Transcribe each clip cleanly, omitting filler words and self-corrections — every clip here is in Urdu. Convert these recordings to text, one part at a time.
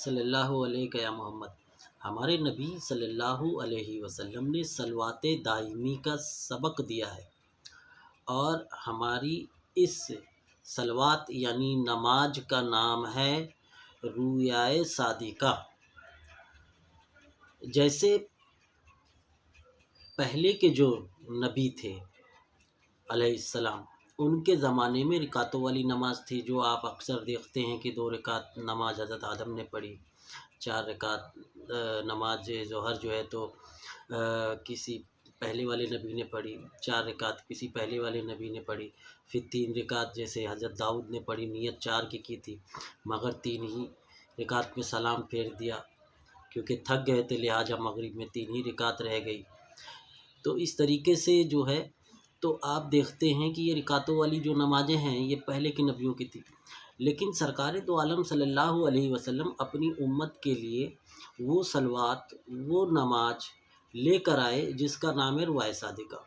صلی اللہ علیہ یا محمد، ہمارے نبی صلی اللہ علیہ وسلم نے صلوات دائمی کا سبق دیا ہے، اور ہماری اس صلوات یعنی نماز کا نام ہے رویائے صادقہ۔ جیسے پہلے کے جو نبی تھے علیہ السلام، ان کے زمانے میں رکعتوں والی نماز تھی، جو آپ اکثر دیکھتے ہیں کہ 2 رکعت نماز حضرت آدم نے پڑھی، 4 رکعت نماز ظہر جو ہے تو کسی پہلے والے نبی نے پڑھی، 4 رکعت کسی پہلے والے نبی نے پڑھی، پھر 3 رکعت جیسے حضرت داؤد نے پڑھی، نیت 4 کی تھی، مگر 3 ہی رکعت میں سلام پھیر دیا کیونکہ تھک گئے تھے، لہٰذا مغرب میں 3 ہی رکعت رہ گئی۔ تو اس طریقے سے جو ہے تو آپ دیکھتے ہیں کہ یہ رکعتوں والی جو نمازیں ہیں یہ پہلے کے نبیوں کی تھی، لیکن سرکار دو عالم صلی اللہ علیہ وسلم اپنی امت کے لیے وہ صلوات، وہ نماز لے کر آئے جس کا نام ہے روایہ صادقہ،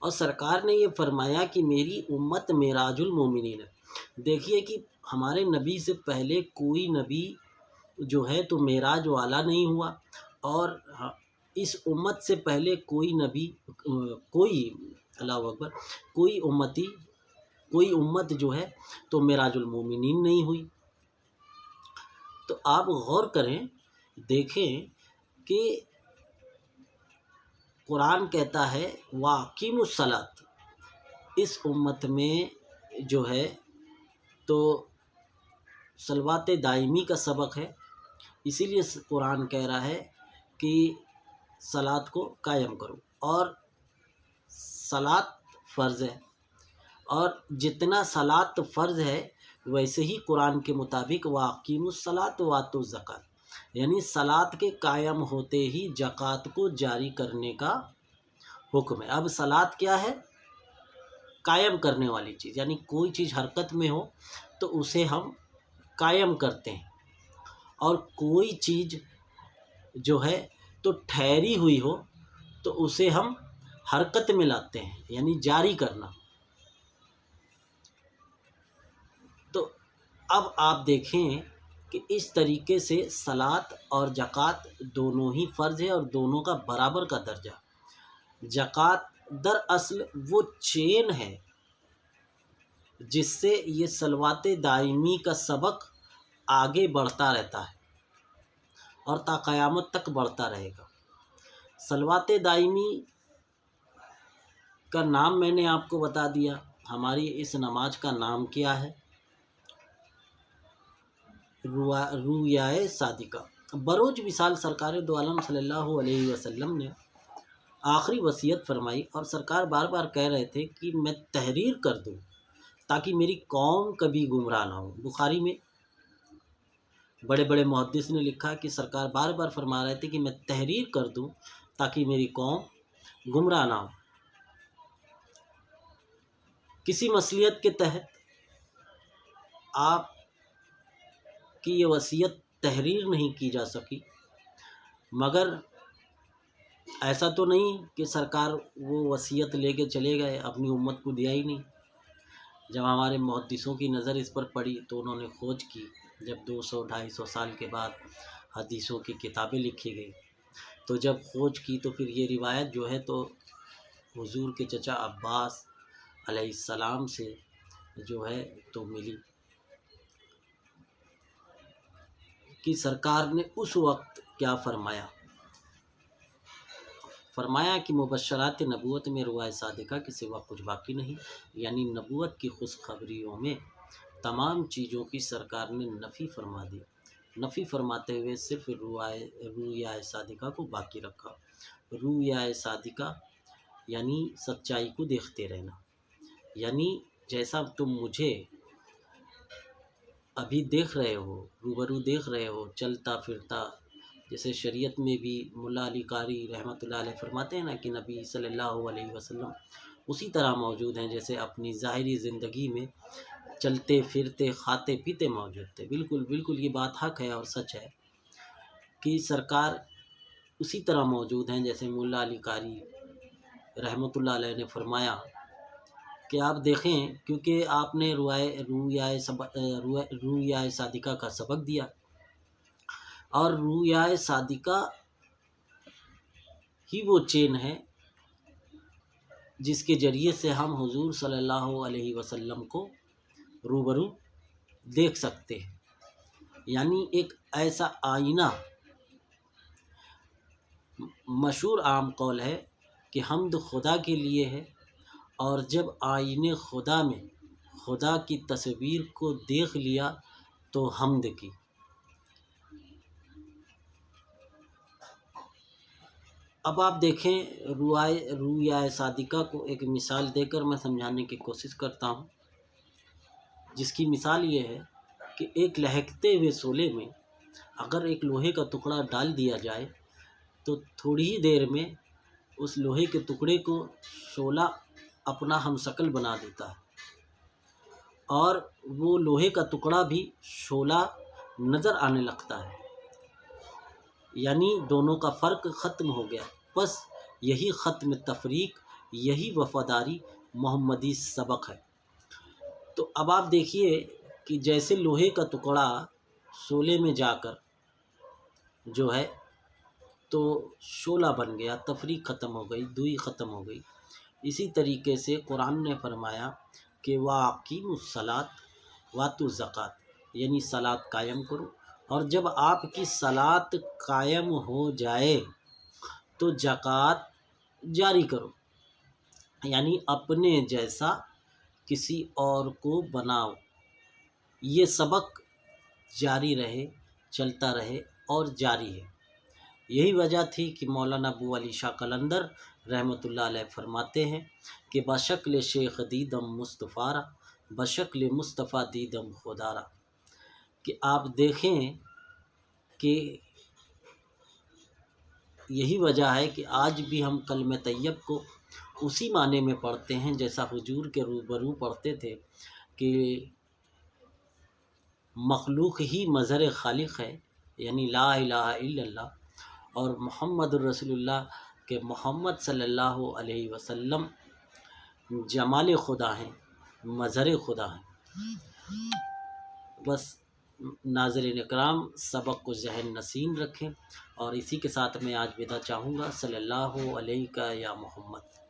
اور سرکار نے یہ فرمایا کہ میری امت معراج المومنین ہے۔ دیکھیے کہ ہمارے نبی سے پہلے کوئی نبی جو ہے تو معراج والا نہیں ہوا، اور اس امت سے پہلے کوئی نبی، اللہ اکبر، کوئی امت جو ہے تو معراج المومنین نہیں ہوئی۔ تو آپ غور کریں، دیکھیں کہ قرآن کہتا ہے وَأَقِیمُوا الصَّلَاةَ، اس امت میں جو ہے تو صلوات دائمی کا سبق ہے، اسی لیے قرآن کہہ رہا ہے کہ صلاۃ کو قائم کرو، اور صلاۃ فرض ہے، اور جتنا صلاۃ فرض ہے ویسے ہی قرآن کے مطابق وَأَقِیمُوا الصَّلَاةَ وَآتُوا الزَّکَاةَ، یعنی صلاۃ کے قائم ہوتے ہی زکوٰۃ کو جاری کرنے کا حکم ہے۔ اب صلاۃ کیا ہے؟ قائم کرنے والی چیز، یعنی کوئی چیز حرکت میں ہو تو اسے ہم قائم کرتے ہیں، اور کوئی چیز جو ہے تو ٹھہری ہوئی ہو تو اسے ہم حرکت میں لاتے ہیں، یعنی جاری کرنا۔ تو اب آپ دیکھیں کہ اس طریقے سے صلاۃ اور زکوٰۃ دونوں ہی فرض ہے، اور دونوں کا برابر کا درجہ۔ زکوٰۃ دراصل وہ چین ہے جس سے یہ صلوات دائمی کا سبق آگے بڑھتا رہتا ہے اور تا قیامت تک بڑھتا رہے گا۔ صلوات دائمی کا نام میں نے آپ کو بتا دیا، ہماری اس نماز کا نام کیا ہے؟ رویائے صادقہ۔ بروز وصال سرکار دو عالم صلی اللہ علیہ وسلم نے آخری وصیت فرمائی، اور سرکار بار بار کہہ رہے تھے کہ میں تحریر کر دوں تاکہ میری قوم کبھی گمراہ نہ ہو۔ بخاری میں بڑے بڑے محدث نے لکھا کہ سرکار بار بار فرما رہے تھے کہ میں تحریر کر دوں تاکہ میری قوم گمراہ نہ ہو۔ کسی مصلحت کے تحت آپ کی یہ وصیت تحریر نہیں کی جا سکی، مگر ایسا تو نہیں کہ سرکار وہ وصیت لے کے چلے گئے، اپنی امت کو دیا ہی نہیں۔ جب ہمارے محدثوں کی نظر اس پر پڑی تو انہوں نے کھوج کی، جب 200-250 سال کے بعد حدیثوں کی کتابیں لکھی گئی، تو جب کھوج کی تو پھر یہ روایت جو ہے تو حضور کے چچا عباس علیہ السلام سے جو ہے تو ملی کہ سرکار نے اس وقت کیا فرمایا۔ فرمایا کہ مبشرات نبوت میں روایہ صادقہ کے سوا کچھ باقی نہیں، یعنی نبوت کی خوشخبریوں میں تمام چیزوں کی سرکار نے نفی فرما دی، نفی فرماتے ہوئے صرف رویہ صادقہ کو باقی رکھا۔ رویہ صادقہ یعنی سچائی کو دیکھتے رہنا، یعنی جیسا تم مجھے ابھی دیکھ رہے ہو، روبرو دیکھ رہے ہو چلتا پھرتا، جیسے شریعت میں بھی ملا علی قاری رحمۃ اللہ علیہ فرماتے ہیں نا کہ نبی صلی اللہ علیہ وسلم اسی طرح موجود ہیں جیسے اپنی ظاہری زندگی میں چلتے پھرتے کھاتے پیتے موجود تھے۔ بالکل بالکل یہ بات حق ہے اور سچ ہے کہ سرکار اسی طرح موجود ہیں جیسے ملا علی قاری رحمۃ اللہ علیہ نے فرمایا کہ آپ دیکھیں، کیونکہ آپ نے رویہ صادقہ کا سبق دیا، اور رویائے صادقہ ہی وہ چین ہے جس کے ذریعے سے ہم حضور صلی اللہ علیہ وسلم کو روبرو دیکھ سکتے ہیں. یعنی ایک ایسا آئینہ. مشہور عام قول ہے کہ حمد خدا کے لیے ہے، اور جب آئینہ خدا میں خدا کی تصویر کو دیکھ لیا تو حمد کی. اب آپ دیکھیں رویا صادقہ کو ایک مثال دے کر میں سمجھانے کی کوشش کرتا ہوں، جس کی مثال یہ ہے کہ ایک لہکتے ہوئے شعلے میں اگر ایک لوہے کا ٹکڑا ڈال دیا جائے تو تھوڑی ہی دیر میں اس لوہے کے ٹکڑے کو شعلہ اپنا ہمشکل بنا دیتا ہے، اور وہ لوہے کا ٹکڑا بھی شعلہ نظر آنے لگتا ہے. یعنی دونوں کا فرق ختم ہو گیا. بس یہی ختم تفریق، یہی وفاداری محمدی سبق ہے. تو اب آپ دیکھیے کہ جیسے لوہے کا ٹکڑا شعلے میں جا کر جو ہے تو شعلہ بن گیا، تفریق ختم ہو گئی، دوئی ختم ہو گئی. اسی طریقے سے قرآن نے فرمایا کہ وَأَقِیمُوا الصَّلَاةَ وَآتُوا الزَّکَاةَ، یعنی صلاۃ قائم کرو، اور جب آپ کی صلاۃ قائم ہو جائے تو زکوٰۃ جاری کرو. یعنی اپنے جیسا کسی اور کو بناؤ. یہ سبق جاری رہے، چلتا رہے اور جاری ہے. یہی وجہ تھی کہ مولانا ابو علی شاہ قلندر رحمۃ اللہ علیہ فرماتے ہیں کہ بشکل شیخ دیدم مصطفیٰ را، بشکل مصطفیٰ دیدم خدا را. کہ آپ دیکھیں کہ یہی وجہ ہے کہ آج بھی ہم کلمہ طیب کو اسی معنی میں پڑھتے ہیں جیسا حضور کے روبرو پڑھتے تھے کہ مخلوق ہی مظہر خالق ہے، یعنی لا الہ الا اللہ، اور محمد الرسول اللہ کے محمد صلی اللہ علیہ وسلم جمال خدا ہیں، مظہر خدا ہیں. بس ناظرین اکرام، سبق کو ذہن نشین رکھیں، اور اسی کے ساتھ میں آج وداع چاہوں گا. صلی اللہ علیہ یا محمد.